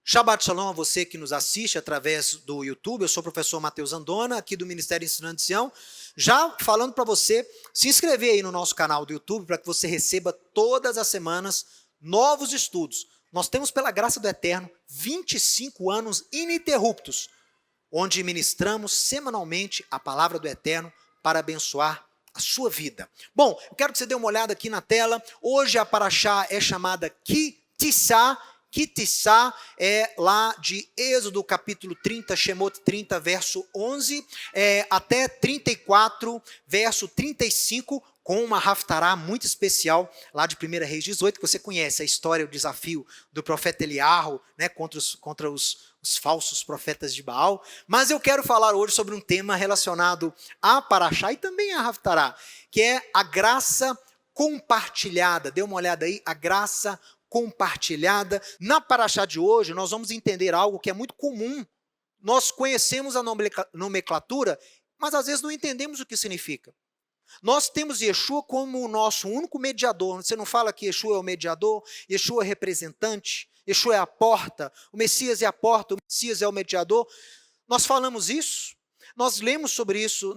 Shabbat Shalom a você que nos assiste através do YouTube. Eu sou o professor Matheus Andona, aqui do Ministério Ensinando Sião. Já falando para você se inscrever aí no nosso canal do YouTube para que você receba todas as semanas novos estudos. Nós temos, pela graça do Eterno, 25 anos ininterruptos, onde ministramos semanalmente a palavra do Eterno para abençoar a sua vida. Bom, eu quero que você dê uma olhada aqui na tela. Hoje a paraxá é chamada Ki Tissá. Ki Tissá é lá de Êxodo capítulo 30, Shemot 30, verso 11, até 34, verso 35, com uma haftará muito especial lá de 1 Reis 18, que você conhece a história, o desafio do profeta Eliarro, né, contra os falsos profetas de Baal. Mas eu quero falar hoje sobre um tema relacionado a paraxá e também a haftará, que é a graça compartilhada. Dê uma olhada aí, a graça compartilhada. Na paraxá de hoje, nós vamos entender algo que é muito comum. Nós conhecemos a nomenclatura, mas às vezes não entendemos o que significa. Nós temos Yeshua como o nosso único mediador. Você não fala que Yeshua é o mediador, Yeshua é o representante, Yeshua é a porta, o Messias é a porta, o Messias é o mediador. Nós falamos isso, nós lemos sobre isso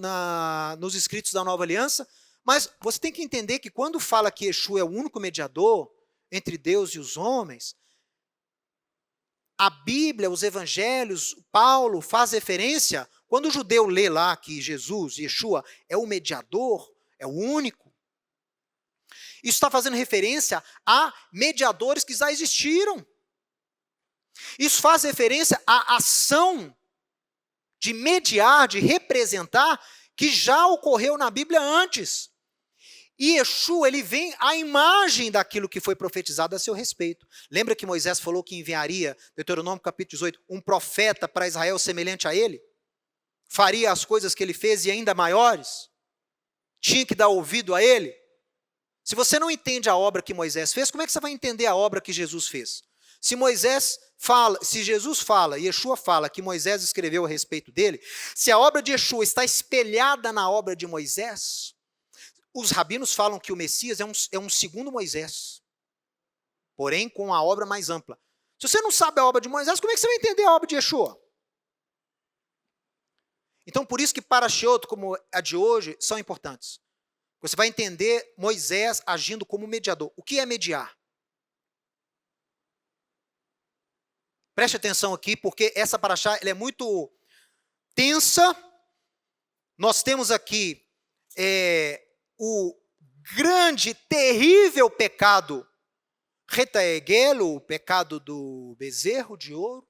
nos escritos da Nova Aliança, mas você tem que entender que quando fala que Yeshua é o único mediador entre Deus e os homens, a Bíblia, os evangelhos, Paulo faz referência, quando o judeu lê lá que Jesus, Yeshua, é o mediador, é o único, isso está fazendo referência a mediadores que já existiram. Isso faz referência à ação de mediar, de representar, que já ocorreu na Bíblia antes. E Yeshua, ele vem à imagem daquilo que foi profetizado a seu respeito. Lembra que Moisés falou que enviaria, Deuteronômio capítulo 18, um profeta para Israel semelhante a ele? Faria as coisas que ele fez e ainda maiores? Tinha que dar ouvido a ele? Se você não entende a obra que Moisés fez, como é que você vai entender a obra que Jesus fez? Se Jesus fala, Yeshua fala que Moisés escreveu a respeito dele, se a obra de Yeshua está espelhada na obra de Moisés, os rabinos falam que o Messias é um segundo Moisés, porém com a obra mais ampla. Se você não sabe a obra de Moisés, como é que você vai entender a obra de Yeshua? Então, por isso que paraxiot, como a de hoje, são importantes. Você vai entender Moisés agindo como mediador. O que é mediar? Preste atenção aqui, porque essa paraxá ela é muito tensa. Nós temos aqui o grande, terrível pecado, Retaegelo, o pecado do bezerro de ouro.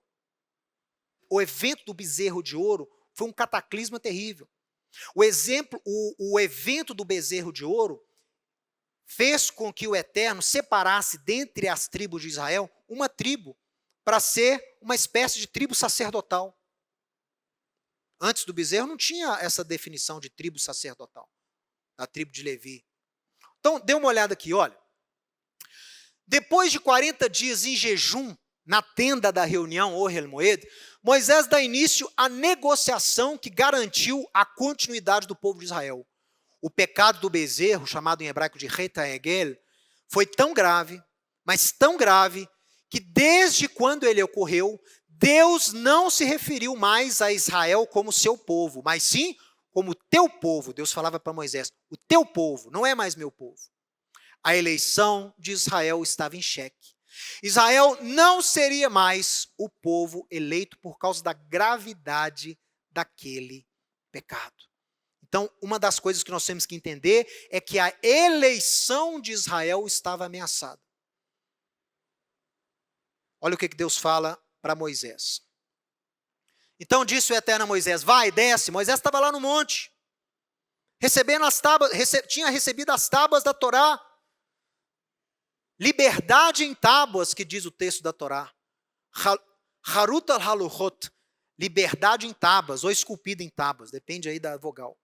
O evento do bezerro de ouro foi um cataclisma terrível. O evento do bezerro de ouro fez com que o Eterno separasse dentre as tribos de Israel uma tribo para ser uma espécie de tribo sacerdotal. Antes do bezerro não tinha essa definição de tribo sacerdotal, da tribo de Levi. Então, dê uma olhada aqui, olha. Depois de 40 dias em jejum, na tenda da reunião, Ohel Moed, Moisés dá início à negociação que garantiu a continuidade do povo de Israel. O pecado do bezerro, chamado em hebraico de Retaegel, foi tão grave, mas tão grave, que desde quando ele ocorreu, Deus não se referiu mais a Israel como seu povo, mas sim como teu povo. Deus falava para Moisés, o teu povo, não é mais meu povo. A eleição de Israel estava em xeque. Israel não seria mais o povo eleito por causa da gravidade daquele pecado. Então, uma das coisas que nós temos que entender é que a eleição de Israel estava ameaçada. Olha o que Deus fala para Moisés. Então disse o Eterno a Moisés, vai, desce. Moisés estava lá no monte, recebendo as tábuas, tinha recebido as tábuas da Torá. Liberdade em tábuas, que diz o texto da Torá. Harut al-haluchot, liberdade em tábuas, ou esculpida em tábuas, depende aí da vogal.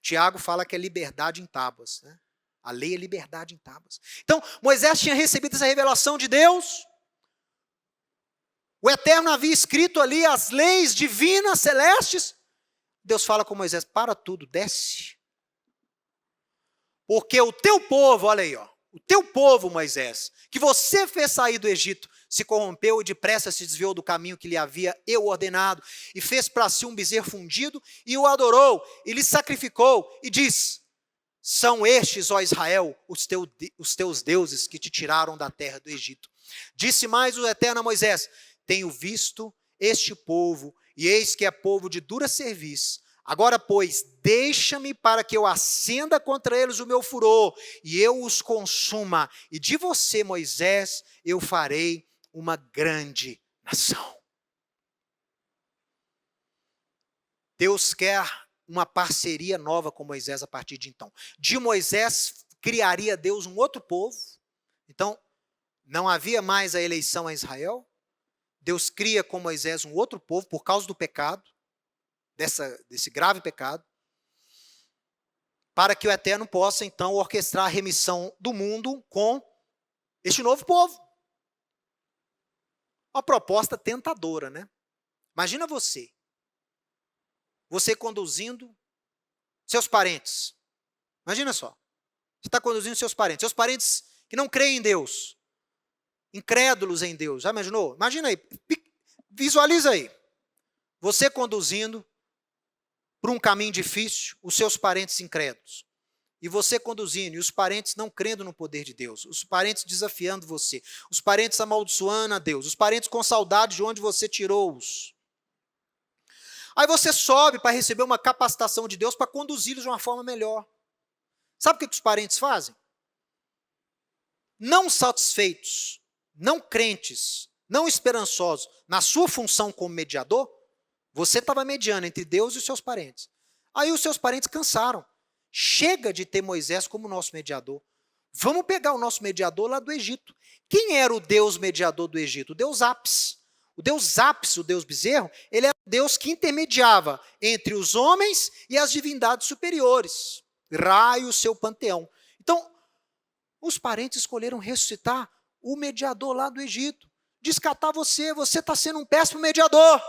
Tiago fala que é liberdade em tábuas, né? A lei é liberdade em tábuas. Então, Moisés tinha recebido essa revelação de Deus. O Eterno havia escrito ali as leis divinas, celestes. Deus fala com Moisés, para tudo, desce. Porque o teu povo, olha aí, ó, o teu povo, Moisés, que você fez sair do Egito, se corrompeu e depressa se desviou do caminho que lhe havia eu ordenado, e fez para si um bezerro fundido, e o adorou, e lhe sacrificou, e diz: são estes, ó Israel, os teus deuses que te tiraram da terra do Egito. Disse mais o Eterno a Moisés: tenho visto este povo, e eis que é povo de dura cerviz. Agora, pois, deixa-me para que eu acenda contra eles o meu furor, e eu os consuma, e de você, Moisés, eu farei uma grande nação. Deus quer uma parceria nova com Moisés a partir de então. De Moisés, criaria Deus um outro povo. Então, não havia mais a eleição a Israel. Deus cria com Moisés um outro povo por causa do pecado, desse grave pecado, para que o Eterno possa, então, orquestrar a remissão do mundo com este novo povo. Uma proposta tentadora, né? Imagina você conduzindo seus parentes. Imagina só, você está conduzindo seus parentes que não creem em Deus, incrédulos em Deus. Já imaginou? Imagina aí, visualiza aí, você conduzindo por um caminho difícil, os seus parentes incrédulos. E você conduzindo, e os parentes não crendo no poder de Deus, os parentes desafiando você, os parentes amaldiçoando a Deus, os parentes com saudade de onde você tirou-os. Aí você sobe para receber uma capacitação de Deus para conduzi-los de uma forma melhor. Sabe o que os parentes fazem? Não satisfeitos, não crentes, não esperançosos na sua função como mediador, você estava mediando entre Deus e os seus parentes. Aí os seus parentes cansaram. Chega de ter Moisés como nosso mediador. Vamos pegar o nosso mediador lá do Egito. Quem era o Deus mediador do Egito? O Deus Apis. O Deus Apis, o Deus bezerro, ele era o Deus que intermediava entre os homens e as divindades superiores. Ra e o seu panteão. Então, os parentes escolheram ressuscitar o mediador lá do Egito. Descartar você está sendo um péssimo mediador.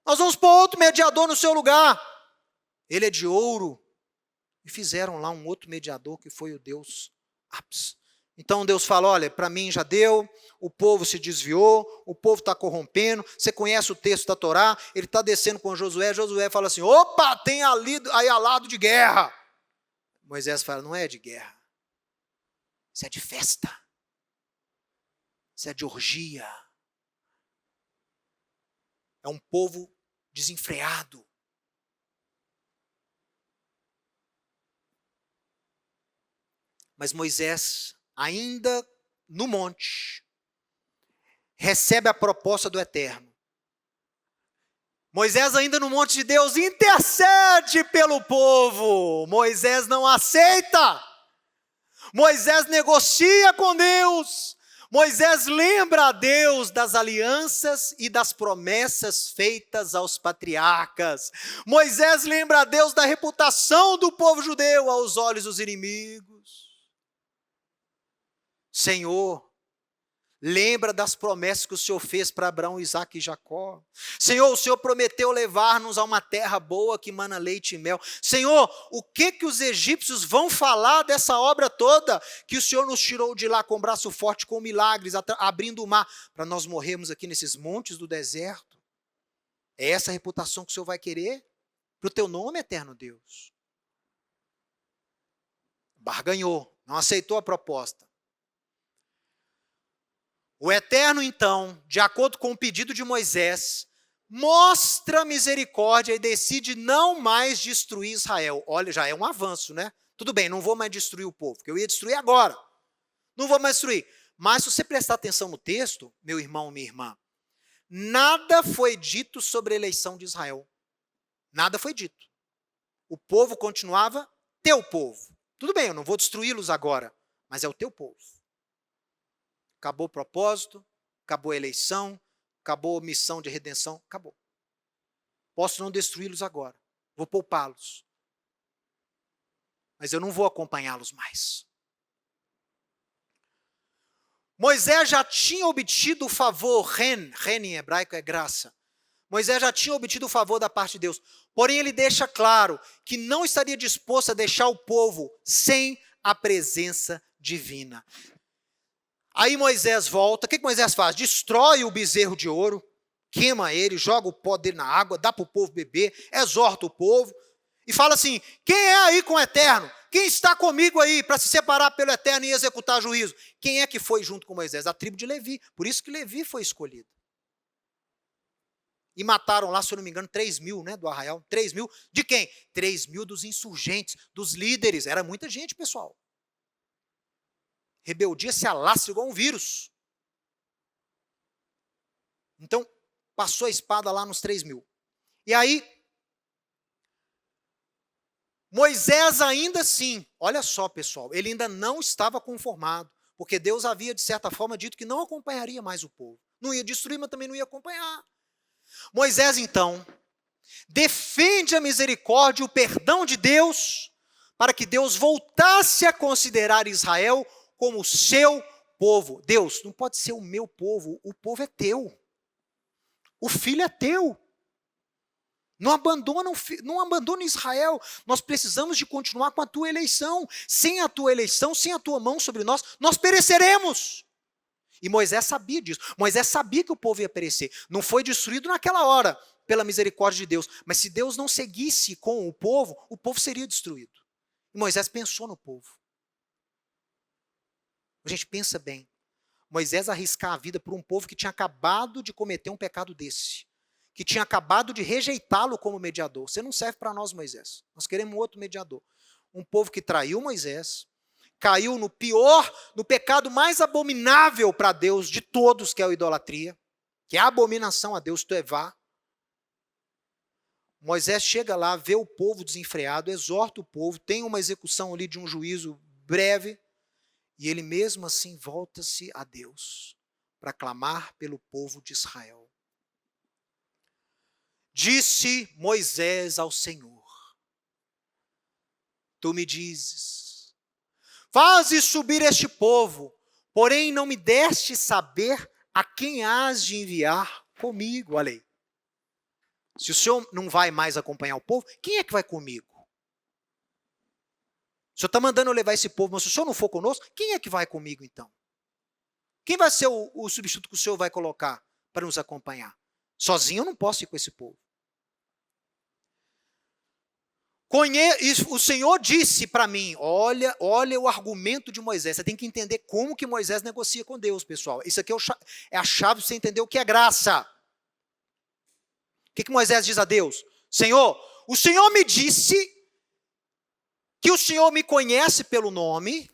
Nós vamos pôr outro mediador no seu lugar. Ele é de ouro. E fizeram lá um outro mediador que foi o Deus Apis. Então Deus fala, olha, para mim já deu, o povo se desviou, o povo está corrompendo, você conhece o texto da Torá, ele está descendo com Josué fala assim, opa, tem ali aí alado de guerra. Moisés fala, não é de guerra, isso é de festa, isso é de orgia. É um povo desenfreado. Mas Moisés, ainda no monte, recebe a proposta do Eterno. Moisés, ainda no monte de Deus, intercede pelo povo. Moisés não aceita. Moisés negocia com Deus. Moisés lembra a Deus das alianças e das promessas feitas aos patriarcas. Moisés lembra a Deus da reputação do povo judeu aos olhos dos inimigos. Senhor, lembra das promessas que o Senhor fez para Abraão, Isaque e Jacó. Senhor, o Senhor prometeu levar-nos a uma terra boa que mana leite e mel. Senhor, o que os egípcios vão falar dessa obra toda? Que o Senhor nos tirou de lá com o braço forte, com milagres, abrindo o mar, para nós morrermos aqui nesses montes do deserto. É essa a reputação que o Senhor vai querer? Para o teu nome, eterno Deus. Barganhou, não aceitou a proposta. O Eterno, então, de acordo com o pedido de Moisés, mostra misericórdia e decide não mais destruir Israel. Olha, já é um avanço, né? Tudo bem, não vou mais destruir o povo, porque eu ia destruir agora. Não vou mais destruir. Mas se você prestar atenção no texto, meu irmão, minha irmã, nada foi dito sobre a eleição de Israel. Nada foi dito. O povo continuava teu povo. Tudo bem, eu não vou destruí-los agora, mas é o teu povo. Acabou o propósito, acabou a eleição, acabou a missão de redenção, acabou. Posso não destruí-los agora, vou poupá-los. Mas eu não vou acompanhá-los mais. Moisés já tinha obtido o favor, ren em hebraico é graça. Moisés já tinha obtido o favor da parte de Deus. Porém, ele deixa claro que não estaria disposto a deixar o povo sem a presença divina. Aí Moisés volta, o que Moisés faz? Destrói o bezerro de ouro, queima ele, joga o pó dele na água, dá para o povo beber, exorta o povo, e fala assim, quem é aí com o Eterno? Quem está comigo aí para se separar pelo Eterno e executar juízo? Quem é que foi junto com Moisés? A tribo de Levi, por isso que Levi foi escolhido. E mataram lá, se eu não me engano, 3.000, né, do arraial. 3.000 de quem? 3.000 dos insurgentes, dos líderes. Era muita gente, pessoal. Rebeldia se alastra igual um vírus. Então, passou a espada lá nos 3.000. E aí, Moisés ainda assim, olha só, pessoal, ele ainda não estava conformado, porque Deus havia, de certa forma, dito que não acompanharia mais o povo. Não ia destruir, mas também não ia acompanhar. Moisés, então, defende a misericórdia e o perdão de Deus, para que Deus voltasse a considerar Israel como seu povo. Deus, não pode ser o meu povo, o povo é teu. O filho é teu. Não abandona Israel. Nós precisamos de continuar com a tua eleição. Sem a tua eleição, sem a tua mão sobre nós, nós pereceremos. E Moisés sabia disso. Moisés sabia que o povo ia perecer. Não foi destruído naquela hora, pela misericórdia de Deus. Mas se Deus não seguisse com o povo seria destruído. E Moisés pensou no povo. A gente pensa bem. Moisés arriscar a vida por um povo que tinha acabado de cometer um pecado desse. Que tinha acabado de rejeitá-lo como mediador. Você não serve para nós, Moisés. Nós queremos um outro mediador. Um povo que traiu Moisés, caiu no pecado mais abominável para Deus de todos, que é a idolatria, que é a abominação a Deus, Toevá. Moisés chega lá, vê o povo desenfreado, exorta o povo, tem uma execução ali de um juízo breve, e ele mesmo assim volta-se a Deus para clamar pelo povo de Israel. Disse Moisés ao Senhor, tu me dizes, faze subir este povo, porém não me deste saber a quem hás de enviar comigo. Olha aí. Se o Senhor não vai mais acompanhar o povo, quem é que vai comigo? O Senhor está mandando eu levar esse povo, mas se o Senhor não for conosco, quem é que vai comigo então? Quem vai ser o substituto que o Senhor vai colocar para nos acompanhar? Sozinho eu não posso ir com esse povo. O Senhor disse para mim, olha o argumento de Moisés. Você tem que entender como que Moisés negocia com Deus, pessoal. Isso aqui é a chave para você entender o que é graça. O que Moisés diz a Deus? Senhor, o Senhor me disse que o Senhor me conhece pelo nome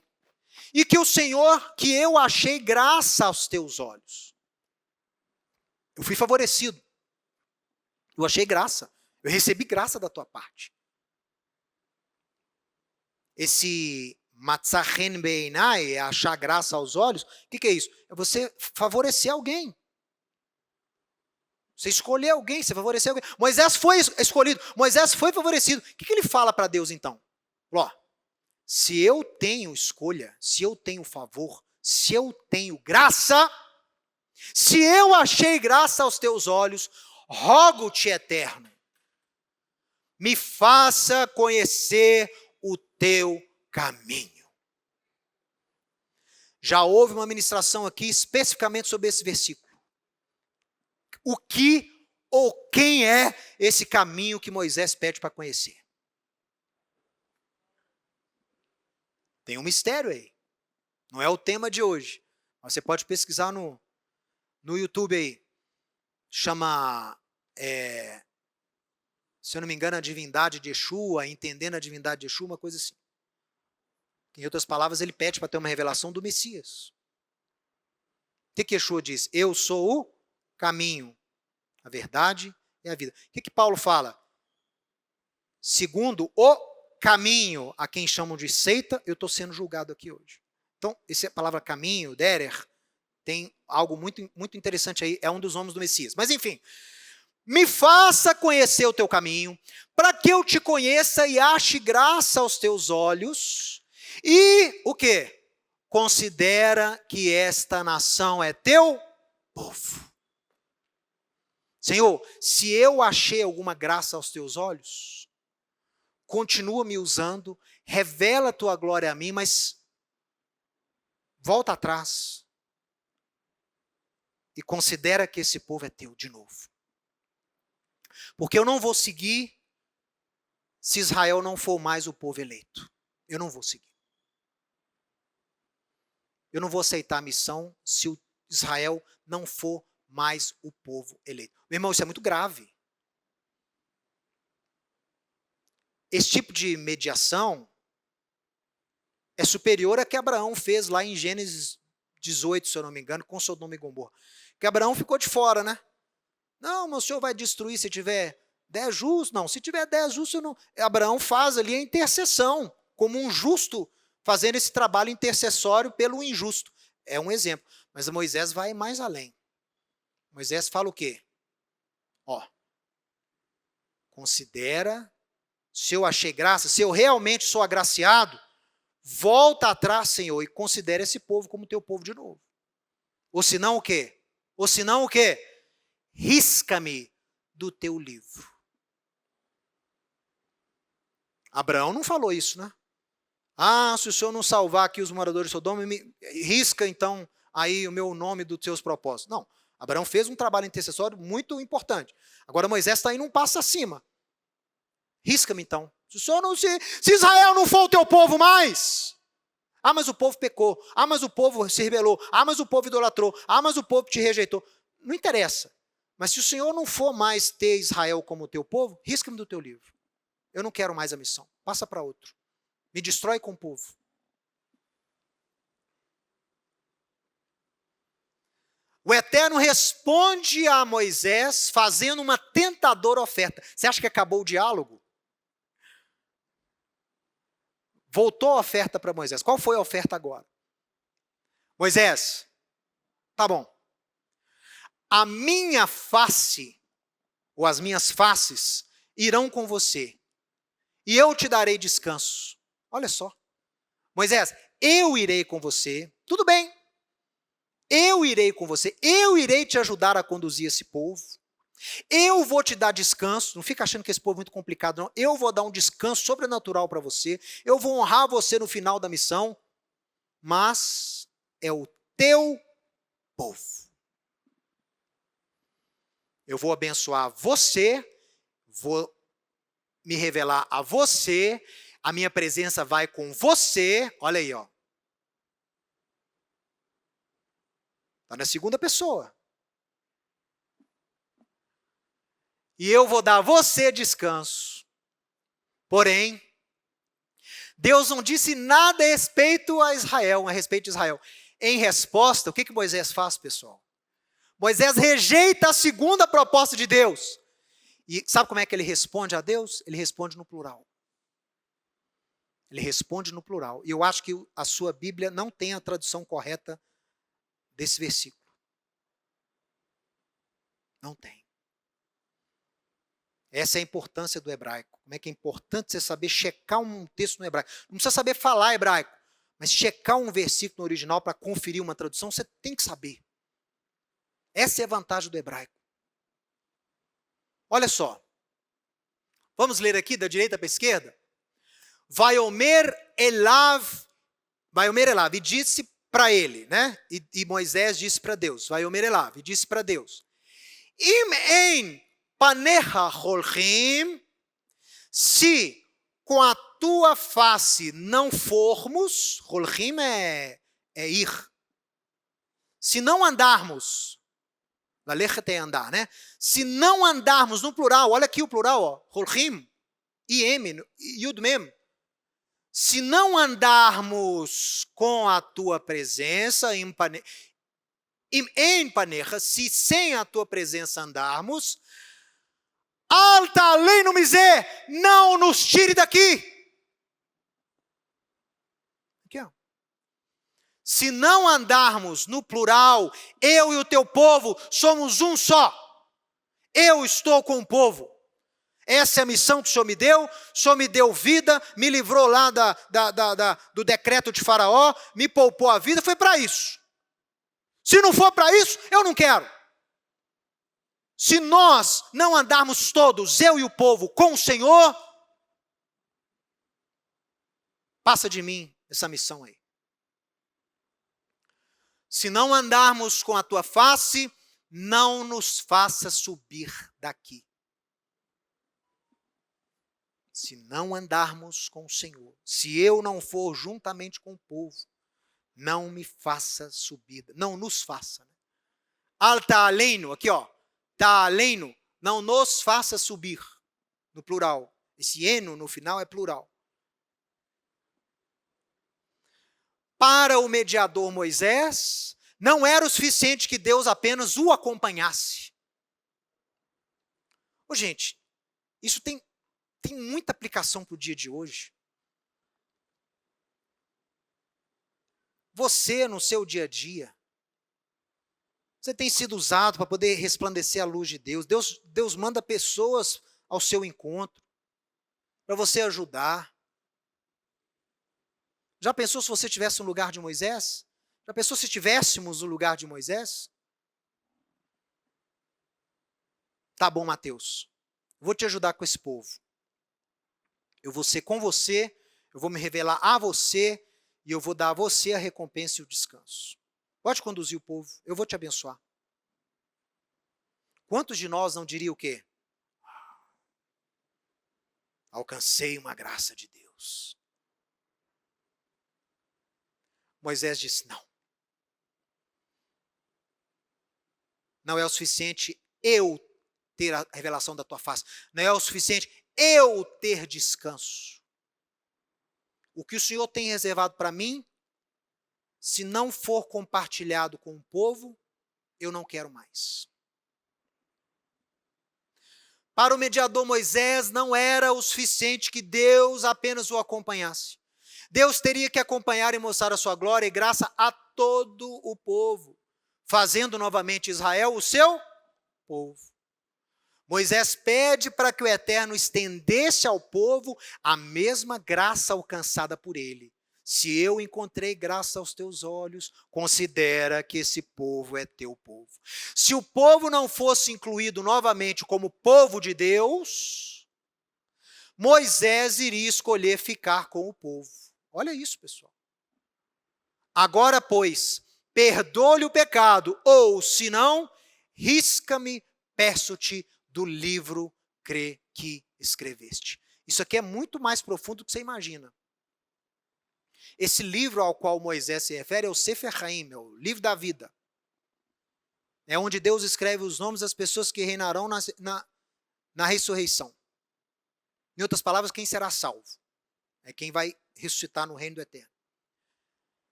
e que que eu achei graça aos teus olhos. Eu fui favorecido. Eu achei graça. Eu recebi graça da tua parte. Esse matzahen beinai, achar graça aos olhos, o que é isso? É você favorecer alguém. Você escolher alguém, você favorecer alguém. Moisés foi escolhido, Moisés foi favorecido. O que ele fala para Deus então? Ó, se eu tenho escolha, se eu tenho favor, se eu tenho graça, se eu achei graça aos teus olhos, rogo-te, Eterno, me faça conhecer o teu caminho. Já houve uma ministração aqui especificamente sobre esse versículo. O que ou quem é esse caminho que Moisés pede para conhecer? Tem um mistério aí. Não é o tema de hoje. Você pode pesquisar no YouTube aí. Chama, se eu não me engano, a divindade de Yeshua, entendendo a divindade de Yeshua, uma coisa assim. Em outras palavras, ele pede para ter uma revelação do Messias. O que Yeshua diz? Eu sou o caminho, a verdade e a vida. O que Paulo fala? Segundo o caminho, a quem chamam de seita, eu estou sendo julgado aqui hoje. Então, essa palavra caminho, derer, tem algo muito, muito interessante aí, é um dos nomes do Messias. Mas enfim, me faça conhecer o teu caminho, para que eu te conheça e ache graça aos teus olhos, e o quê? Considera que esta nação é teu povo. Senhor, se eu achei alguma graça aos teus olhos, continua me usando, revela a tua glória a mim, mas volta atrás. e considera que esse povo é teu de novo. Porque eu não vou seguir se Israel não for mais o povo eleito. Eu não vou seguir. Eu não vou aceitar a missão se o Israel não for mais o povo eleito. Meu irmão, isso é muito grave. Esse tipo de mediação é superior a que Abraão fez lá em Gênesis 18, se eu não me engano, com Sodoma e Gomorra. Que Abraão ficou de fora, né? Não, mas o Senhor vai destruir se tiver 10 justos. Não, se tiver 10 justos, eu não. Abraão faz ali a intercessão, como um justo fazendo esse trabalho intercessório pelo injusto. É um exemplo. Mas Moisés vai mais além. Moisés fala o quê? Ó, considera, se eu achei graça, se eu realmente sou agraciado, volta atrás, Senhor, e considera esse povo como teu povo de novo. Ou senão o quê? Ou senão o quê? Risca-me do teu livro. Abraão não falou isso, né? Ah, se o Senhor não salvar aqui os moradores de Sodoma, risca então aí o meu nome dos seus propósitos. Não, Abraão fez um trabalho intercessório muito importante. Agora Moisés está indo um passo acima. Risca-me então. Se Israel não for o teu povo mais. Ah, mas o povo pecou. Ah, mas o povo se rebelou. Ah, mas o povo idolatrou. Ah, mas o povo te rejeitou. Não interessa. Mas se o Senhor não for mais ter Israel como teu povo, risca-me do teu livro. Eu não quero mais a missão. Passa para outro. Me destrói com o povo. O Eterno responde a Moisés fazendo uma tentadora oferta. Você acha que acabou o diálogo? Voltou a oferta para Moisés. Qual foi a oferta agora? Moisés, tá bom. A minha face, ou as minhas faces, irão com você. E eu te darei descanso. Olha só. Moisés, eu irei com você. Tudo bem. Eu irei com você. Eu irei te ajudar a conduzir esse povo. Eu vou te dar descanso. Não fica achando que esse povo é muito complicado, não. Eu vou dar um descanso sobrenatural para você. Eu vou honrar você no final da missão. Mas é o teu povo. Eu vou abençoar você. Vou me revelar a você. A minha presença vai com você. Olha aí, ó. Está na segunda pessoa. E eu vou dar a você descanso. Porém, Deus não disse nada a respeito a Israel, a respeito de Israel. Em resposta, o que Moisés faz, pessoal? Moisés rejeita a segunda proposta de Deus. E sabe como é que ele responde a Deus? Ele responde no plural. Ele responde no plural. E eu acho que a sua Bíblia não tem a tradução correta desse versículo. Não tem. Essa é a importância do hebraico. Como é que é importante você saber checar um texto no hebraico. Não precisa saber falar hebraico, mas checar um versículo no original para conferir uma tradução, você tem que saber. Essa é a vantagem do hebraico. Olha só. Vamos ler aqui da direita para a esquerda? Vaiomer Elav, e disse para ele, né? E Moisés disse para Deus, Vaiomer Elav, e disse para Deus, Im ein panecha holchim, se com a tua face não formos, holchim é ir, se não andarmos, valechet é andar, né? Se não andarmos no plural, olha aqui o plural, ó, holchim, iem, yud mem, se não andarmos com a tua presença, em panecha, se sem a tua presença andarmos, alta além no miser, não nos tire daqui. Aqui, ó. Se não andarmos no plural, eu e o teu povo somos um só. Eu estou com o povo. Essa é a missão que o Senhor me deu vida, me livrou lá do decreto de Faraó, me poupou a vida, foi para isso. Se não for para isso, eu não quero. Se nós não andarmos todos, eu e o povo, com o Senhor, passa de mim essa missão aí. Se não andarmos com a tua face, não nos faça subir daqui. Se não andarmos com o Senhor, se eu não for juntamente com o povo, não me faça subida, não nos faça. Né? Ta'aleinu, aqui ó, ta'aleinu, não nos faça subir, no plural. Esse eno no final é plural. Para o mediador Moisés, não era o suficiente que Deus apenas o acompanhasse. Ô, gente, isso tem muita aplicação para o dia de hoje. Você, no seu dia a dia, você tem sido usado para poder resplandecer a luz de Deus. Deus manda pessoas ao seu encontro, para você ajudar. Já pensou se você estivesse no lugar de Moisés? Já pensou se estivéssemos no lugar de Moisés? Tá bom, Mateus. Vou te ajudar com esse povo. Eu vou ser com você, eu vou me revelar a você e eu vou dar a você a recompensa e o descanso. Pode conduzir o povo, eu vou te abençoar. Quantos de nós não diria o quê? Alcancei uma graça de Deus. Moisés disse, não. Não é o suficiente eu ter a revelação da tua face. Não é o suficiente eu ter descanso. O que o Senhor tem reservado para mim, se não for compartilhado com o povo, eu não quero mais. Para o mediador Moisés, não era o suficiente que Deus apenas o acompanhasse. Deus teria que acompanhar e mostrar a sua glória e graça a todo o povo, fazendo novamente Israel o seu povo. Moisés pede para que o Eterno estendesse ao povo a mesma graça alcançada por ele. Se eu encontrei graça aos teus olhos, considera que esse povo é teu povo. Se o povo não fosse incluído novamente como povo de Deus, Moisés iria escolher ficar com o povo. Olha isso, pessoal. Agora, pois, perdoa-lhe o pecado, ou, se não, risca-me, peço-te, do livro que escreveste. Isso aqui é muito mais profundo do que você imagina. Esse livro ao qual Moisés se refere é o Sefer Haim, é o livro da vida. É onde Deus escreve os nomes das pessoas que reinarão na ressurreição. Em outras palavras, quem será salvo? É quem vai ressuscitar no reino do Eterno.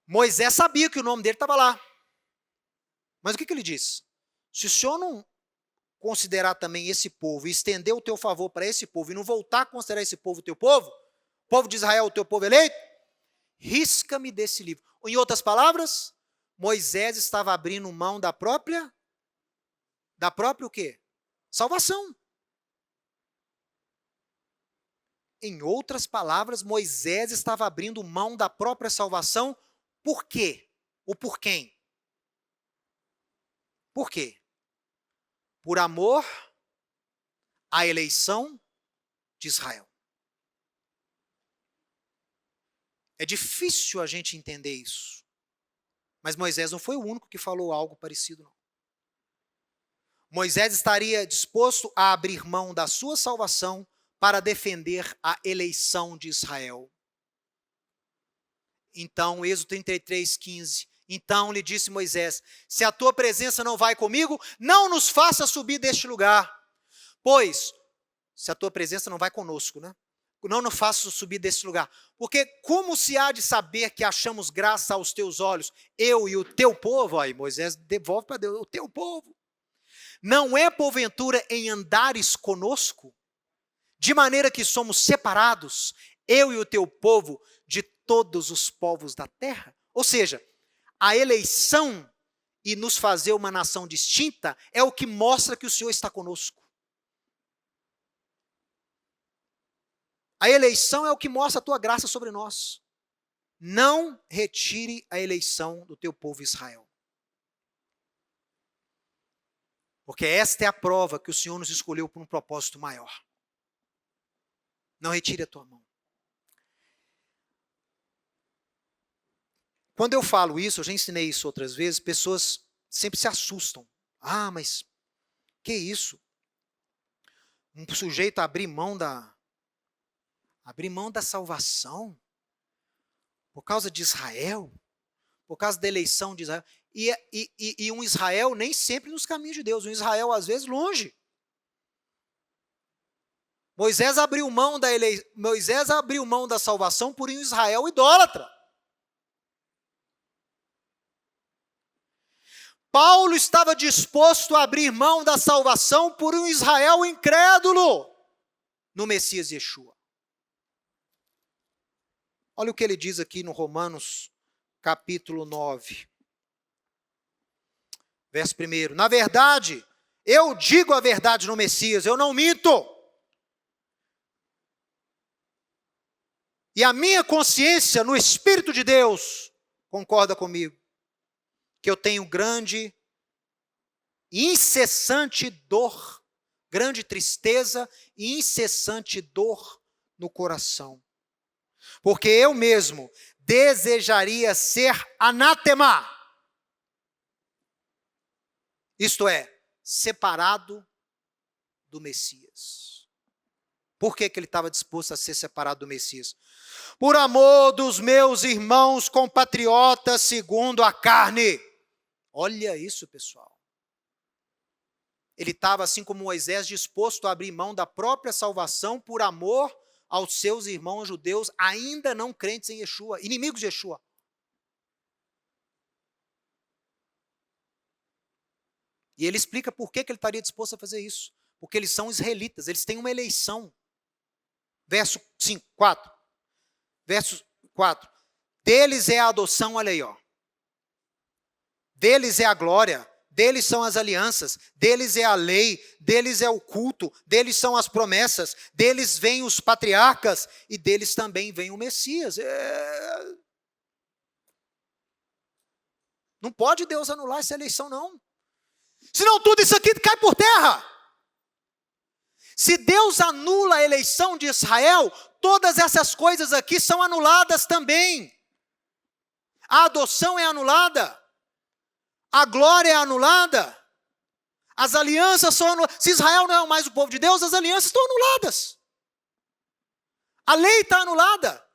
Moisés sabia que o nome dele estava lá. Mas o que ele disse? Se o senhor não considerar também esse povo e estender o teu favor para esse povo e não voltar a considerar esse povo o teu povo de Israel o teu povo eleito, risca-me desse livro. Ou, em outras palavras, Moisés estava abrindo mão da própria o quê? Salvação. Em outras palavras, Moisés estava abrindo mão da própria salvação. Por quê? Ou por quem? Por quê? Por amor à eleição de Israel. É difícil a gente entender isso. Mas Moisés não foi o único que falou algo parecido, não. Moisés estaria disposto a abrir mão da sua salvação para defender a eleição de Israel. Então, Êxodo 33:15. Então lhe disse Moisés, se a tua presença não vai comigo, não nos faça subir deste lugar. Pois, se a tua presença não vai conosco, né? Não nos faça subir deste lugar. Porque como se há de saber que achamos graça aos teus olhos, eu e o teu povo? Aí Moisés devolve para Deus, o teu povo. Não é porventura em andares conosco, de maneira que somos separados, eu e o teu povo, de todos os povos da terra? Ou seja, a eleição e nos fazer uma nação distinta é o que mostra que o Senhor está conosco. A eleição é o que mostra a tua graça sobre nós. Não retire a eleição do teu povo Israel. Porque esta é a prova que o Senhor nos escolheu por um propósito maior. Não retire a tua mão. Quando eu falo isso, eu já ensinei isso outras vezes, pessoas sempre se assustam. Ah, mas que isso? Um sujeito abrir mão da salvação por causa de Israel, por causa da eleição de Israel. E um Israel nem sempre nos caminhos de Deus, um Israel às vezes longe. Moisés abriu mão da salvação por um Israel idólatra. Paulo estava disposto a abrir mão da salvação por um Israel incrédulo no Messias Yeshua. Olha o que ele diz aqui no Romanos, capítulo 9. Verso 1. Na verdade, eu digo a verdade no Messias, eu não minto. E a minha consciência no Espírito de Deus concorda comigo. Que eu tenho grande e incessante dor, grande tristeza e incessante dor no coração. Porque eu mesmo desejaria ser anátema. Isto é, separado do Messias. Por que ele estava disposto a ser separado do Messias? Por amor dos meus irmãos compatriotas segundo a carne. Olha isso, pessoal. Ele estava, assim como Moisés, disposto a abrir mão da própria salvação por amor aos seus irmãos judeus, ainda não crentes em Yeshua, inimigos de Yeshua. E ele explica por que ele estaria disposto a fazer isso. Porque eles são israelitas, eles têm uma eleição. Verso 4. Verso 4. Deles é a adoção, olha aí, ó. Deles é a glória, deles são as alianças, deles é a lei, deles é o culto, deles são as promessas, deles vêm os patriarcas e deles também vem o Messias. Não pode Deus anular essa eleição, não. Senão tudo isso aqui cai por terra. Se Deus anula a eleição de Israel, todas essas coisas aqui são anuladas também. A adoção é anulada. A glória é anulada. As alianças são anuladas. Se Israel não é mais o povo de Deus, as alianças estão anuladas. A lei está anulada.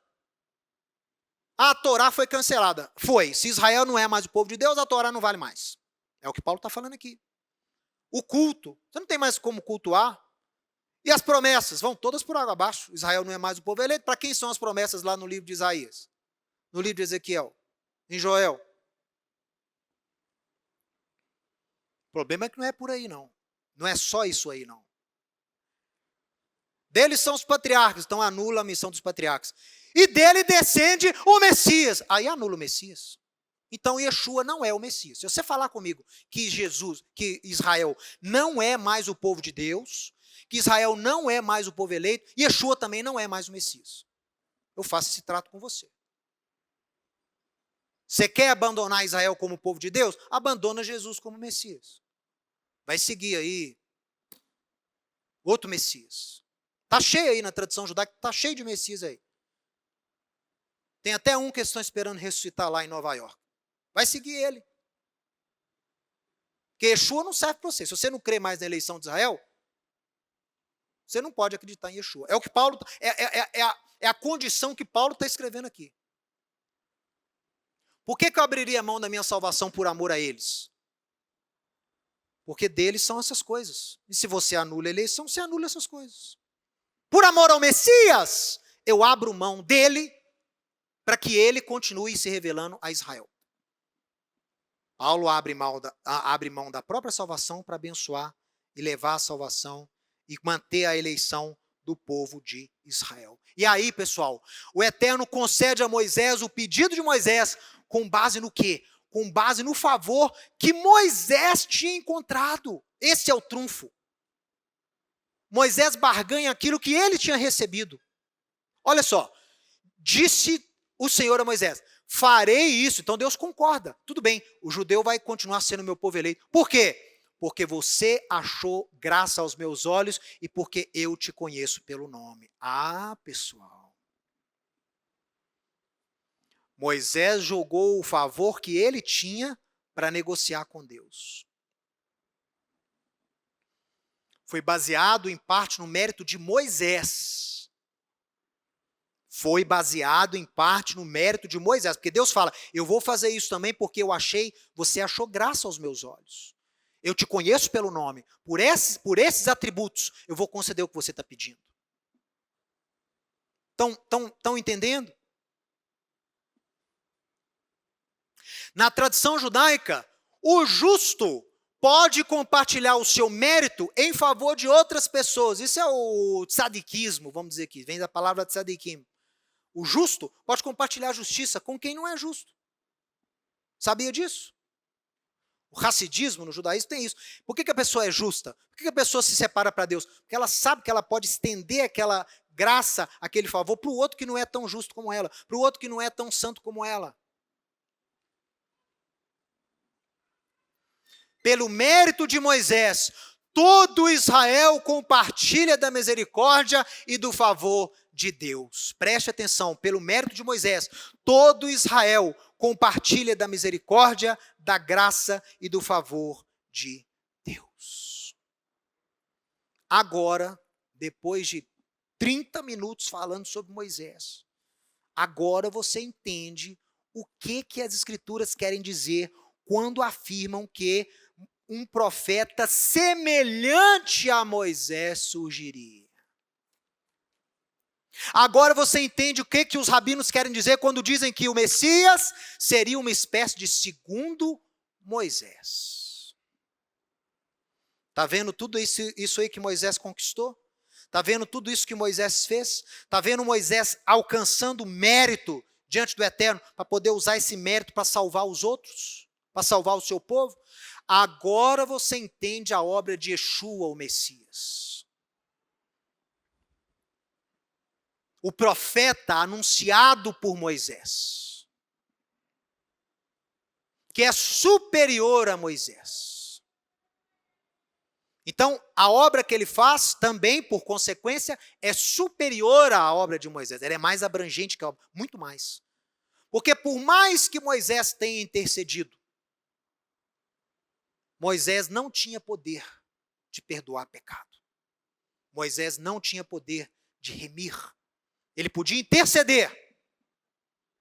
A Torá foi cancelada. Foi. Se Israel não é mais o povo de Deus, a Torá não vale mais. É o que Paulo está falando aqui. O culto. Você não tem mais como cultuar. E as promessas vão todas por água abaixo. Israel não é mais o povo eleito. Para quem são as promessas lá no livro de Isaías? No livro de Ezequiel? Em Joel? O problema é que não é por aí, não. Não é só isso aí, não. Deles são os patriarcas, então anula a missão dos patriarcas. E dele descende o Messias. Aí anula o Messias. Então Yeshua não é o Messias. Se você falar comigo que Israel não é mais o povo de Deus, que Israel não é mais o povo eleito, Yeshua também não é mais o Messias. Eu faço esse trato com você. Você quer abandonar Israel como povo de Deus? Abandona Jesus como Messias. Vai seguir aí outro Messias. Está cheio aí na tradição judaica, está cheio de Messias aí. Tem até um que estão esperando ressuscitar lá em Nova York. Vai seguir ele. Porque Yeshua não serve para você. Se você não crê mais na eleição de Israel, você não pode acreditar em Yeshua. É o que Paulo é a condição que Paulo está escrevendo aqui. Por que eu abriria mão da minha salvação por amor a eles? Porque deles são essas coisas. E se você anula a eleição, você anula essas coisas. Por amor ao Messias, eu abro mão dele para que ele continue se revelando a Israel. Paulo abre mão da própria salvação para abençoar e levar a salvação e manter a eleição do povo de Israel. E aí, pessoal, o Eterno concede a Moisés o pedido de Moisés com base no quê? Com base no favor que Moisés tinha encontrado. Esse é o trunfo. Moisés barganha aquilo que ele tinha recebido. Olha só, disse o Senhor a Moisés, farei isso. Então Deus concorda. Tudo bem, o judeu vai continuar sendo meu povo eleito. Por quê? Porque você achou graça aos meus olhos e porque eu te conheço pelo nome. Ah, pessoal. Moisés jogou o favor que ele tinha para negociar com Deus. Foi baseado, em parte, no mérito de Moisés. Foi baseado, em parte, no mérito de Moisés. Porque Deus fala, eu vou fazer isso também porque você achou graça aos meus olhos. Eu te conheço pelo nome. Por esses atributos, eu vou conceder o que você está pedindo. Estão entendendo? Na tradição judaica, o justo pode compartilhar o seu mérito em favor de outras pessoas. Isso é o tzadiquismo, vamos dizer aqui, vem da palavra tzadikim. O justo pode compartilhar a justiça com quem não é justo. Sabia disso? O racidismo no judaísmo tem isso. Por que a pessoa é justa? Por que a pessoa se separa para Deus? Porque ela sabe que ela pode estender aquela graça, aquele favor para o outro que não é tão justo como ela, para o outro que não é tão santo como ela. Pelo mérito de Moisés, todo Israel compartilha da misericórdia e do favor de Deus. Preste atenção, pelo mérito de Moisés, todo Israel compartilha da misericórdia, da graça e do favor de Deus. Agora, depois de 30 minutos falando sobre Moisés, agora você entende o que as Escrituras querem dizer quando afirmam que um profeta semelhante a Moisés surgiria. Agora você entende o que os rabinos querem dizer quando dizem que o Messias seria uma espécie de segundo Moisés. Está vendo tudo isso aí que Moisés conquistou? Está vendo tudo isso que Moisés fez? Está vendo Moisés alcançando mérito diante do Eterno para poder usar esse mérito para salvar os outros? Para salvar o seu povo? Agora você entende a obra de Yeshua, o Messias. O profeta anunciado por Moisés, que é superior a Moisés. Então, a obra que ele faz também, por consequência, é superior à obra de Moisés. Ela é mais abrangente que a obra, muito mais. Porque por mais que Moisés tenha intercedido, Moisés não tinha poder de perdoar pecado. Moisés não tinha poder de remir. Ele podia interceder,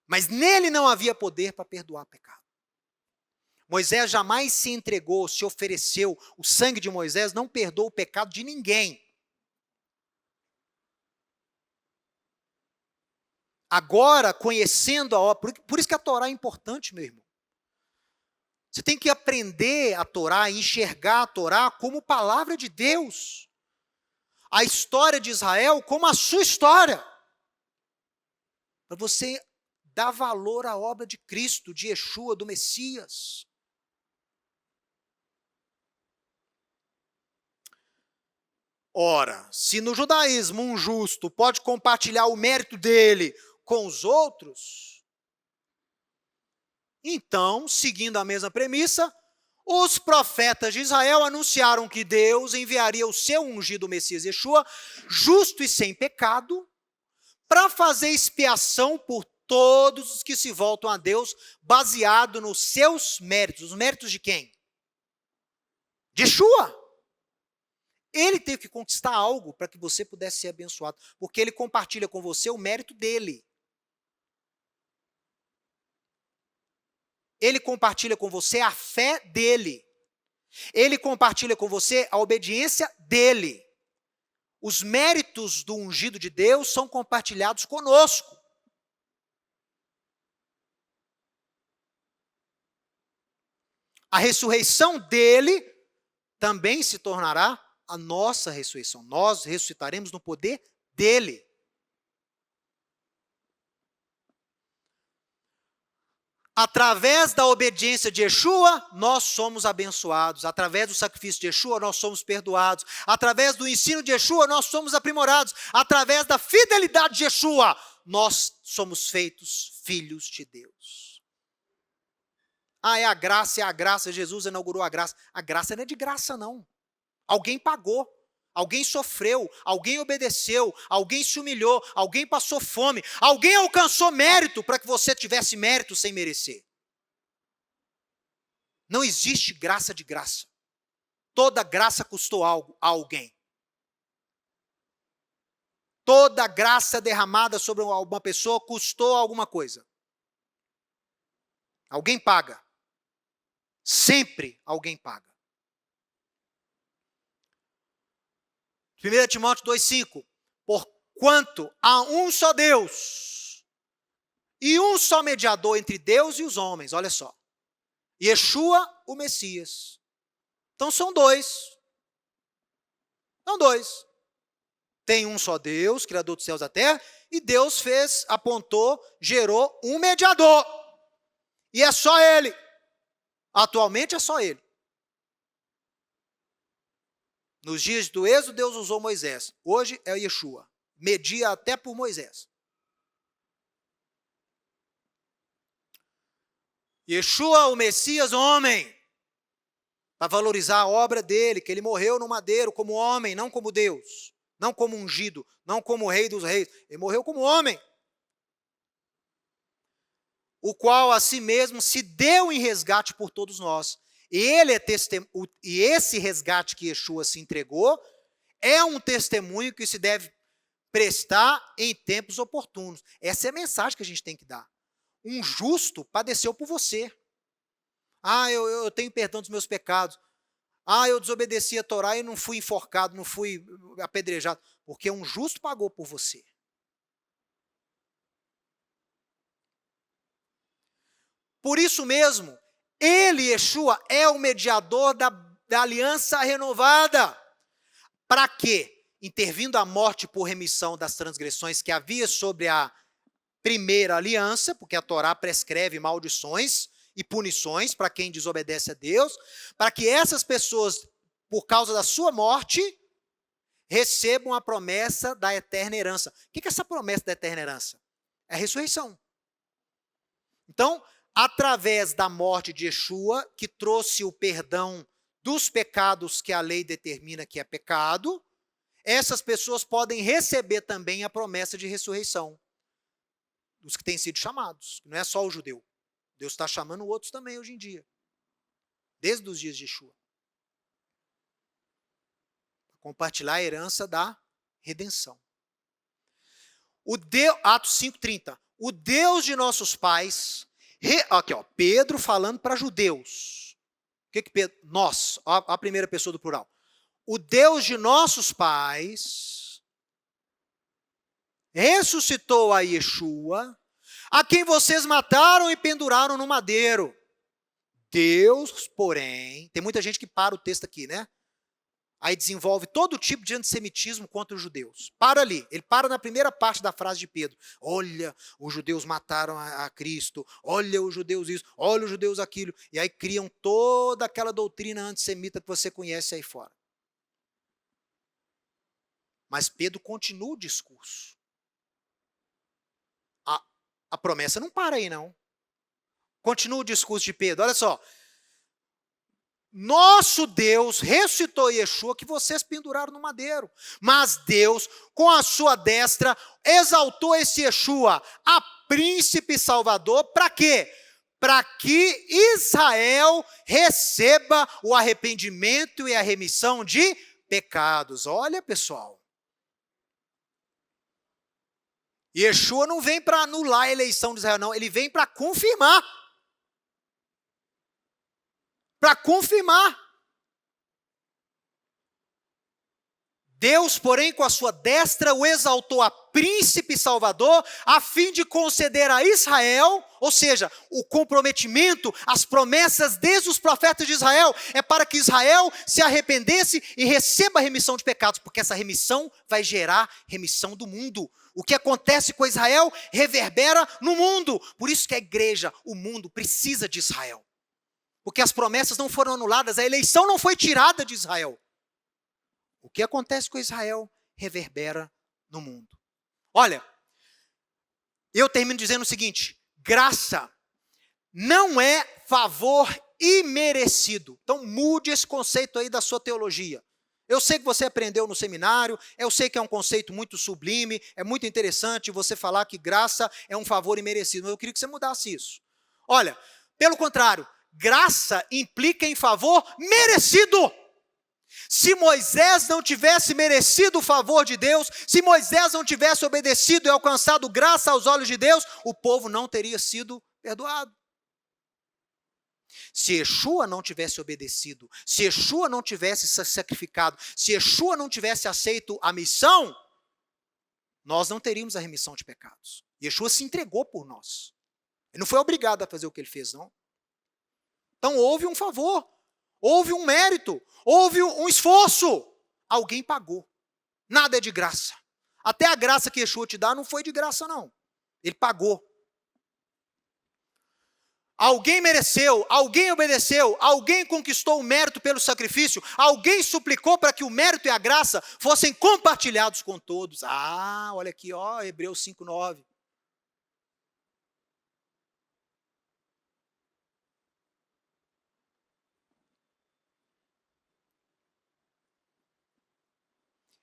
mas nele não havia poder para perdoar pecado. Moisés jamais se entregou, se ofereceu. O sangue de Moisés não perdoa o pecado de ninguém. Agora, conhecendo a obra, por isso que a Torá é importante, meu irmão. Você tem que aprender a Torá, enxergar a Torá como palavra de Deus. A história de Israel como a sua história. Para você dar valor à obra de Cristo, de Yeshua, do Messias. Ora, se no judaísmo um justo pode compartilhar o mérito dele com os outros, então, seguindo a mesma premissa, os profetas de Israel anunciaram que Deus enviaria o seu ungido Messias Yeshua, justo e sem pecado, para fazer expiação por todos os que se voltam a Deus, baseado nos seus méritos. Os méritos de quem? De Yeshua. Ele teve que conquistar algo para que você pudesse ser abençoado, porque ele compartilha com você o mérito dele. Ele compartilha com você a fé dele. Ele compartilha com você a obediência dele. Os méritos do ungido de Deus são compartilhados conosco. A ressurreição dele também se tornará a nossa ressurreição. Nós ressuscitaremos no poder dele. Através da obediência de Yeshua, nós somos abençoados. Através do sacrifício de Yeshua, nós somos perdoados. Através do ensino de Yeshua, nós somos aprimorados. Através da fidelidade de Yeshua, nós somos feitos filhos de Deus. É a graça. Jesus inaugurou a graça. A graça não é de graça, não. Alguém pagou. Alguém sofreu, alguém obedeceu, alguém se humilhou, alguém passou fome, alguém alcançou mérito para que você tivesse mérito sem merecer. Não existe graça de graça. Toda graça custou algo a alguém. Toda graça derramada sobre uma pessoa custou alguma coisa. Alguém paga. Sempre alguém paga. 1 Timóteo 2,5. Porquanto há um só Deus e um só mediador entre Deus e os homens. Olha só. Yeshua, o Messias. Então são dois. São dois. Tem um só Deus, Criador dos céus e da terra, e Deus fez, apontou, gerou um mediador. E é só Ele. Atualmente é só Ele. Nos dias do Êxodo, Deus usou Moisés. Hoje é Yeshua. Media até por Moisés. Yeshua, o Messias, homem. Para valorizar a obra dele, que ele morreu no madeiro como homem, não como Deus. Não como ungido, não como rei dos reis. Ele morreu como homem. O qual a si mesmo se deu em resgate por todos nós. Ele é e esse resgate que Yeshua se entregou é um testemunho que se deve prestar em tempos oportunos. Essa é a mensagem que a gente tem que dar. Um justo padeceu por você. Eu tenho perdão dos meus pecados. Eu desobedeci a Torá e não fui enforcado, não fui apedrejado. Porque um justo pagou por você. Por isso mesmo, ele, Yeshua, é o mediador da aliança renovada. Para quê? Intervindo a morte por remissão das transgressões que havia sobre a primeira aliança, porque a Torá prescreve maldições e punições para quem desobedece a Deus, para que essas pessoas, por causa da sua morte, recebam a promessa da eterna herança. O que é essa promessa da eterna herança? É a ressurreição. Então, através da morte de Yeshua, que trouxe o perdão dos pecados que a lei determina que é pecado, essas pessoas podem receber também a promessa de ressurreição. Dos que têm sido chamados. Não é só o judeu. Deus está chamando outros também hoje em dia. Desde os dias de Yeshua. Compartilhar a herança da redenção. Atos 5,30. O Deus de nossos pais. Aqui, ó, Pedro falando para judeus. O que Pedro? Nós. A primeira pessoa do plural. O Deus de nossos pais ressuscitou a Yeshua, a quem vocês mataram e penduraram no madeiro. Deus, porém, tem muita gente que para o texto aqui, né? Aí desenvolve todo tipo de antissemitismo contra os judeus. Para ali, ele para na primeira parte da frase de Pedro. Olha, os judeus mataram a Cristo, olha os judeus isso, olha os judeus aquilo. E aí criam toda aquela doutrina antissemita que você conhece aí fora. Mas Pedro continua o discurso. A promessa não para aí, não. Continua o discurso de Pedro. Olha só. Nosso Deus ressuscitou Yeshua que vocês penduraram no madeiro. Mas Deus, com a sua destra, exaltou esse Yeshua a príncipe salvador. Para quê? Para que Israel receba o arrependimento e a remissão de pecados. Olha, pessoal. Yeshua não vem para anular a eleição de Israel, não. Ele vem para confirmar. Para confirmar. Deus, porém, com a sua destra, o exaltou a príncipe salvador, a fim de conceder a Israel, ou seja, o comprometimento, as promessas desde os profetas de Israel, é para que Israel se arrependesse e receba a remissão de pecados, porque essa remissão vai gerar remissão do mundo. O que acontece com Israel reverbera no mundo. Por isso que a igreja, o mundo, precisa de Israel. Porque as promessas não foram anuladas, a eleição não foi tirada de Israel. O que acontece com Israel reverbera no mundo. Olha, eu termino dizendo o seguinte: graça não é favor imerecido. Então mude esse conceito aí da sua teologia. Eu sei que você aprendeu no seminário, eu sei que é um conceito muito sublime, é muito interessante você falar que graça é um favor imerecido, mas eu queria que você mudasse isso. Olha, pelo contrário, graça implica em favor merecido. Se Moisés não tivesse merecido o favor de Deus, se Moisés não tivesse obedecido e alcançado graça aos olhos de Deus, o povo não teria sido perdoado. Se Yeshua não tivesse obedecido, se Yeshua não tivesse se sacrificado, se Yeshua não tivesse aceito a missão, nós não teríamos a remissão de pecados. Yeshua se entregou por nós. Ele não foi obrigado a fazer o que ele fez, não. Então houve um favor, houve um mérito, houve um esforço. Alguém pagou. Nada é de graça. Até a graça que Yeshua te dá não foi de graça, não. Ele pagou. Alguém mereceu, alguém obedeceu, alguém conquistou o mérito pelo sacrifício, alguém suplicou para que o mérito e a graça fossem compartilhados com todos. Ah, olha aqui, ó, Hebreus 5:9.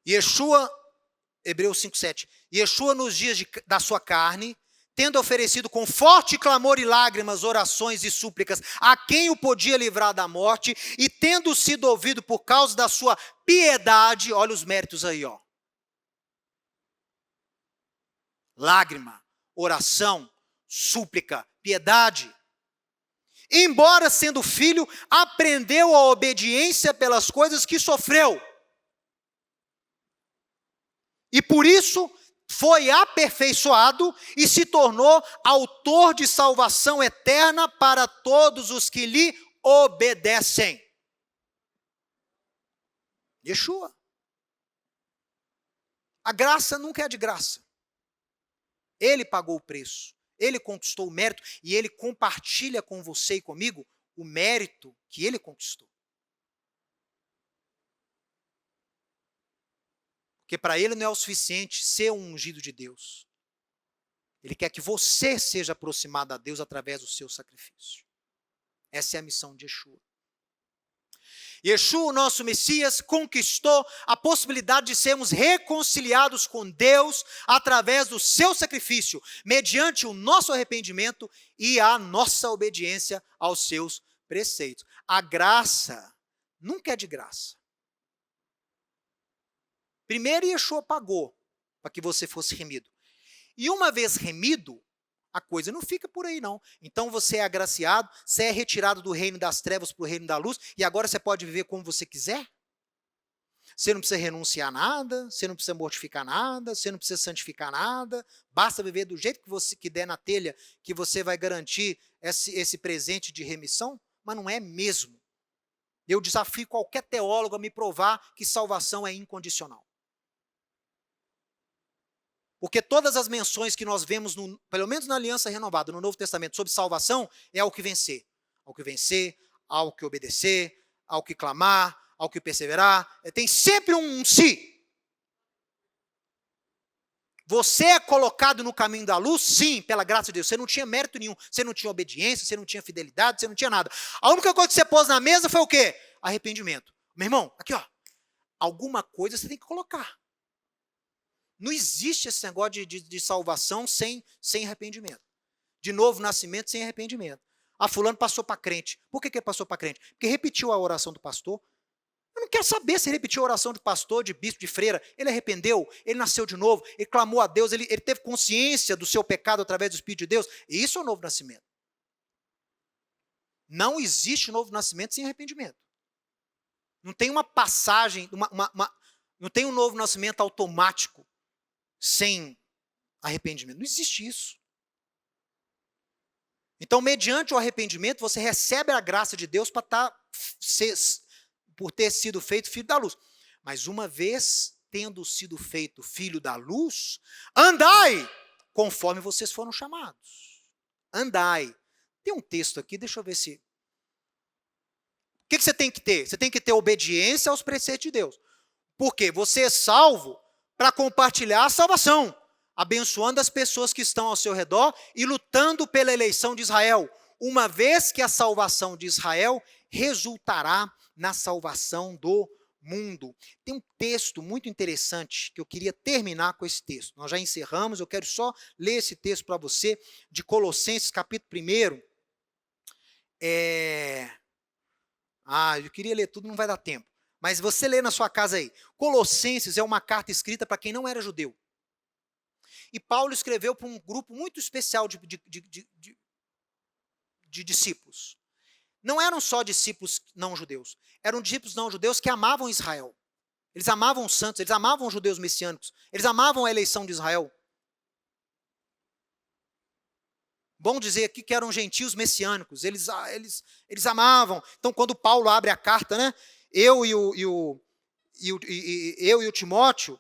Yeshua, Hebreus 5:7. Yeshua nos dias da sua carne, tendo oferecido com forte clamor e lágrimas, orações e súplicas a quem o podia livrar da morte, e tendo sido ouvido por causa da sua piedade, olha os méritos aí, ó. Lágrima, oração, súplica, piedade. Embora sendo filho, aprendeu a obediência pelas coisas que sofreu. E por isso foi aperfeiçoado e se tornou autor de salvação eterna para todos os que lhe obedecem. Yeshua. A graça nunca é de graça. Ele pagou o preço, ele conquistou o mérito e ele compartilha com você e comigo o mérito que ele conquistou. Porque para ele não é o suficiente ser um ungido de Deus. Ele quer que você seja aproximado a Deus através do seu sacrifício. Essa é a missão de Yeshua. Yeshua, o nosso Messias, conquistou a possibilidade de sermos reconciliados com Deus através do seu sacrifício, mediante o nosso arrependimento e a nossa obediência aos seus preceitos. A graça nunca é de graça. Primeiro, Yeshua pagou para que você fosse remido. E uma vez remido, a coisa não fica por aí, não. Então você é agraciado, você é retirado do reino das trevas para o reino da luz, e agora você pode viver como você quiser? Você não precisa renunciar a nada, você não precisa mortificar nada, você não precisa santificar nada, basta viver do jeito que der na telha, que você vai garantir esse presente de remissão? Mas não é mesmo. Eu desafio qualquer teólogo a me provar que salvação é incondicional. Porque todas as menções que nós vemos, pelo menos na Aliança Renovada, no Novo Testamento, sobre salvação, é ao que vencer. Ao que vencer, ao que obedecer, ao que clamar, ao que perseverar. Tem sempre um se. Você é colocado no caminho da luz, sim, pela graça de Deus. Você não tinha mérito nenhum, você não tinha obediência, você não tinha fidelidade, você não tinha nada. A única coisa que você pôs na mesa foi o quê? Arrependimento. Meu irmão, aqui ó, alguma coisa você tem que colocar. Não existe esse negócio de salvação sem arrependimento. De novo nascimento sem arrependimento. Ah, fulano passou para crente. Por que ele passou para crente? Porque repetiu a oração do pastor. Eu não quero saber se ele repetiu a oração do pastor, de bispo, de freira. Ele arrependeu, ele nasceu de novo, ele clamou a Deus, ele teve consciência do seu pecado através do Espírito de Deus. E isso é o novo nascimento. Não existe novo nascimento sem arrependimento. Não tem uma passagem, não tem um novo nascimento automático sem arrependimento. Não existe isso. Então, mediante o arrependimento, você recebe a graça de Deus por ter sido feito filho da luz. Mas uma vez tendo sido feito filho da luz, andai conforme vocês foram chamados. Andai. Tem um texto aqui, deixa eu ver se... O que você tem que ter? Você tem que ter obediência aos preceitos de Deus. Por quê? Você é salvo para compartilhar a salvação, abençoando as pessoas que estão ao seu redor e lutando pela eleição de Israel, uma vez que a salvação de Israel resultará na salvação do mundo. Tem um texto muito interessante que eu queria terminar com esse texto. Nós já encerramos, eu quero só ler esse texto para você, de Colossenses capítulo 1. eu queria ler tudo, não vai dar tempo. Mas você lê na sua casa aí. Colossenses é uma carta escrita para quem não era judeu. E Paulo escreveu para um grupo muito especial de discípulos. Não eram só discípulos não judeus. Eram discípulos não judeus que amavam Israel. Eles amavam os santos, eles amavam os judeus messiânicos. Eles amavam a eleição de Israel. Bom dizer aqui que eram gentios messiânicos. Eles amavam. Então, quando Paulo abre a carta, né? Eu e o Timóteo,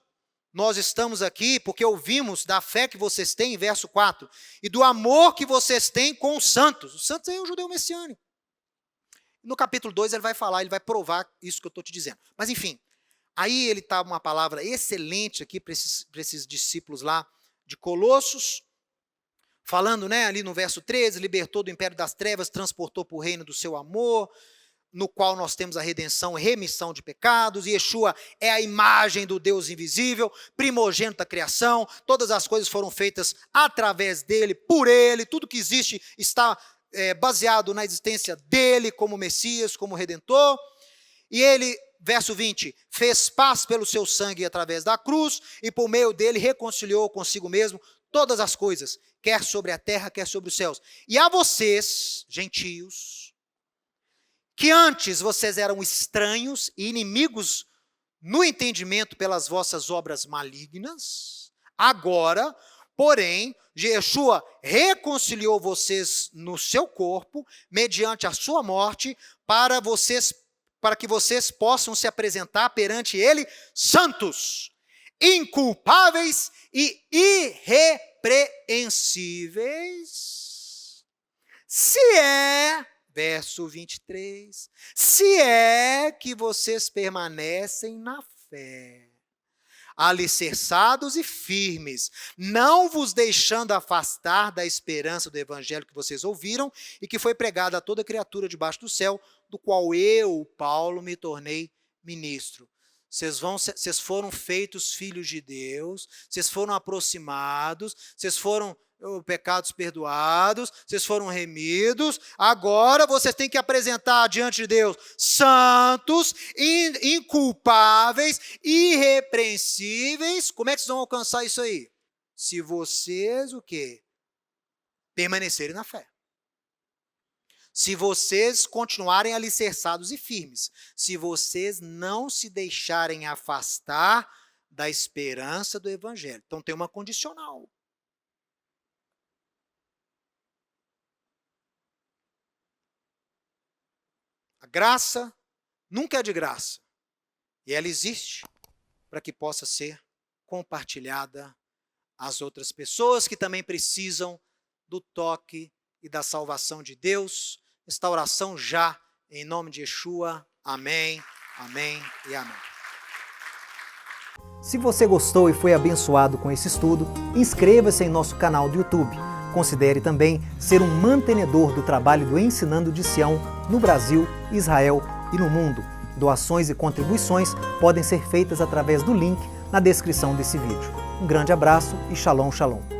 nós estamos aqui porque ouvimos da fé que vocês têm, verso 4, e do amor que vocês têm com os santos. Os santos é o judeu messiânico. No capítulo 2 ele vai falar, ele vai provar isso que eu estou te dizendo. Mas enfim, aí ele está uma palavra excelente aqui para esses discípulos lá de Colossos, falando, né, ali no verso 13, libertou do império das trevas, transportou para o reino do seu amor, no qual nós temos a redenção e remissão de pecados. Yeshua é a imagem do Deus invisível, primogênito da criação, todas as coisas foram feitas através dele, por ele, tudo que existe está baseado na existência dele como Messias, como Redentor. E ele, verso 20, fez paz pelo seu sangue através da cruz, e por meio dele reconciliou consigo mesmo todas as coisas, quer sobre a terra, quer sobre os céus. E a vocês, gentios, que antes vocês eram estranhos e inimigos no entendimento pelas vossas obras malignas, agora, porém, Yeshua reconciliou vocês no seu corpo, mediante a sua morte, para que vocês possam se apresentar perante ele santos, inculpáveis e irrepreensíveis. Verso 23, se é que vocês permanecem na fé, alicerçados e firmes, não vos deixando afastar da esperança do evangelho que vocês ouviram e que foi pregado a toda criatura debaixo do céu, do qual eu, Paulo, me tornei ministro. Vocês foram feitos filhos de Deus, vocês foram aproximados, vocês foram pecados perdoados, vocês foram remidos, agora vocês têm que apresentar diante de Deus santos, inculpáveis, irrepreensíveis. Como é que vocês vão alcançar isso aí? Se vocês, o quê? Permanecerem na fé. Se vocês continuarem alicerçados e firmes, se vocês não se deixarem afastar da esperança do evangelho. Então tem uma condicional. A graça nunca é de graça. E ela existe para que possa ser compartilhada às outras pessoas que também precisam do toque e da salvação de Deus. Esta oração já, em nome de Yeshua. Amém, amém e amém. Se você gostou e foi abençoado com esse estudo, inscreva-se em nosso canal do YouTube. Considere também ser um mantenedor do trabalho do Ensinando de Sião no Brasil, Israel e no mundo. Doações e contribuições podem ser feitas através do link na descrição desse vídeo. Um grande abraço e shalom, shalom.